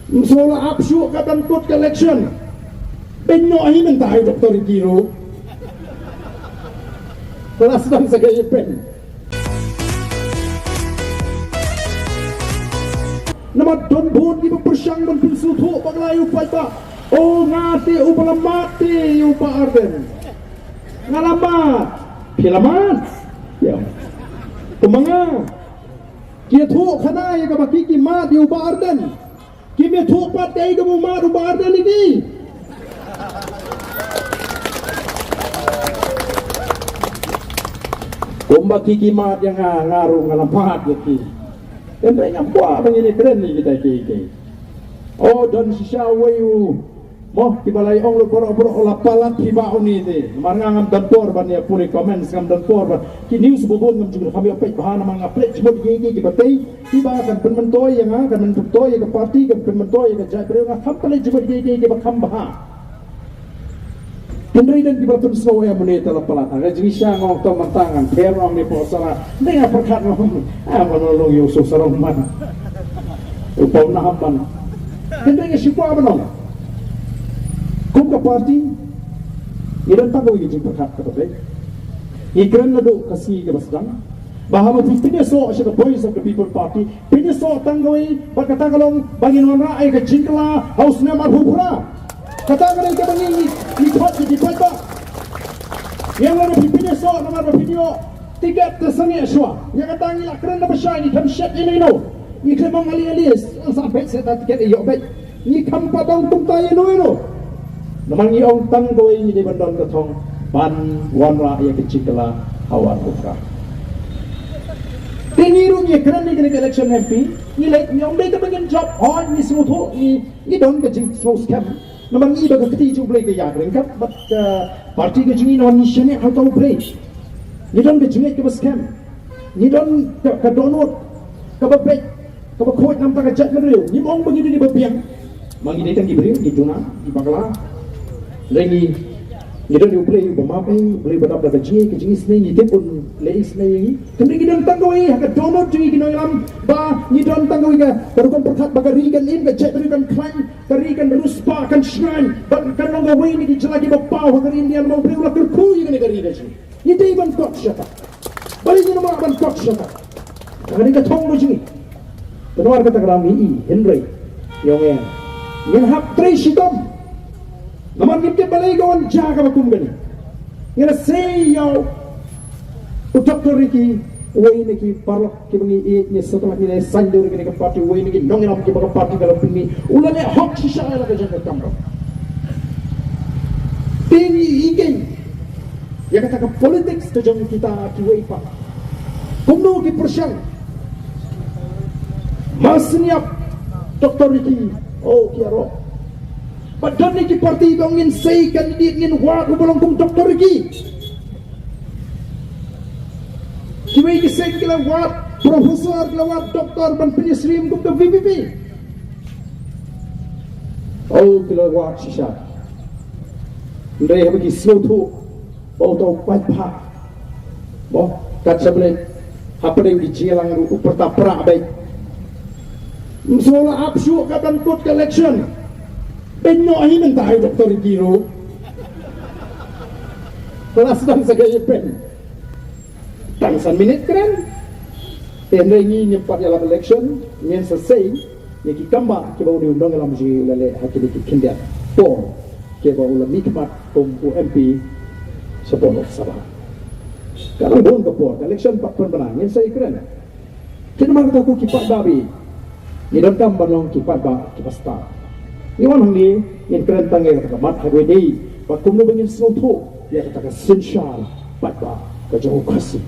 Msola apsyu katan kut election. Penyo ahi mentai Dr. Giro. Kelas dan segala pen. Nama don bon di bersyang dan pinsutu paglayu paita. Oh ngati upala mati upa arden. Ngalamat. Pilamat. Ya. Kumanga. Kia tu khana ya ka bakiki mat di upa arden. Kimi tu pat dai ka mat upa arden ini. Kumba kiki mat yang ngaruh ngalamat yaki. Dan mereka buat begini keren ni kita kiki. Oh dan sisa wayu. Moh tibalai ong lu poro-poro olah palat tiba oni te. Marangam dan por ban ya puri komen skam dan por ban. Ki news bobon ngam juga kami apet bahana manga plek sebut kiki ki batai. Tiba akan penmentoy yang akan mentoy ke parti ke penmentoy ke jai beri ngam plek sebut kiki ki bakam bah. Kendari dan dibatun semua yang menita lepelat. Agak jenisnya ngong to mantangan. Perong ni po salah. Dengar perkat ngom. Menolong Yusuf sarong man. Upau nahamban. Kendari nga siapa apa nong? Kum ka parti. Idan tago yung perkat katabe. Ikran na do kasi kabasdang. Bahawa pinaso siya the voice of the people party. Pinaso tanggawin. Pagkatagalong bangin ay ka jingkala. Haus na marhupura. Katakan kita begini, di kota. Yang ada video so, nama video tiket tersengat semua. Yang kata ni keren apa sih ni kamshat ini no. Ni kemang ali sampai saya tiket iyo baik. Ni kampa bang tumtai no. Namang ni ong tang doi ni di bandon ketong ban wanra yang kecil kala hawan ukra. Tingiru ni keren ni kena election MP. Ni like ni ong beka bagian job. Oh ni semua tu ni don kecil slow scam. Namang iba ka keti jublay ka yagring ka but parti ka jingi non nishane hatau play ni don ka jingi ka scam ni don ka download ka ba pay ka ba khoi nam ta ka chat ka riu ni mong begini ni ba piang mangi dai tang ibri ni tuna di bagala lagi ni don you play ba ma pay play ba ka jingi snai ni tepun lei snai ni kemri ni don tangoi ka download jingi ki noilam ba ni don tangoi ka berukon perkat ba ka rigan in ka chat rigan climb karikan ruspa kan shrine kan nong away ni dicelaki bapau kan Indian mau beri ulah terkuy kan negara ini sih ni day ban kok siapa balik ni nama ban kok siapa kan kita tong lo sini keluar kata kerami Henry yang hak trace hitam nama kita balai kawan jaga bakum gani yang say yo Dr. Ricky way ni ki parlok ki bangi ni setelah ni sanjur ki ke parti way ni ki nongin ki baka parti dalam pini ulane hok sisa la ka jang kamro tini igen ya kata ka politics to jang kita ki way pa kumno ki persyang masniap Dr. Ricky oh kiaro padon ni ki parti bangin say kandidat ngin wa ko bolong kum Dr. Ricky Kiwai kisah kelawat profesor kelawat doktor dan penyesrim kum ke VPP. Oh kelawat sisa. Ndai bagi slow tu, bau tau patpa. Boh kat sebelum apa yang dijelang itu pertaprak baik. Msola apsyu katan kut election. Penyo ahi mentai Dr. Giro. Kelas dan segala pen. Tangsan minit keren. Tenda ini nyempat dalam election, yang selesai, yang kita kambah, kita diundang dalam uji lele hakili kindian. Por, kita ulah nikmat kumpu MP sepuluh Sabah. Kalau bon ke por, election pak penang, yang saya keren. Kita mahu tahu kipat babi, ini dan kambah long kipat bah kipas star. Ini orang ni yang keren tangga kata mat hagwe dei, pak kumno bengin slow tu, dia kata sensyal, pat bah kejauh kasih.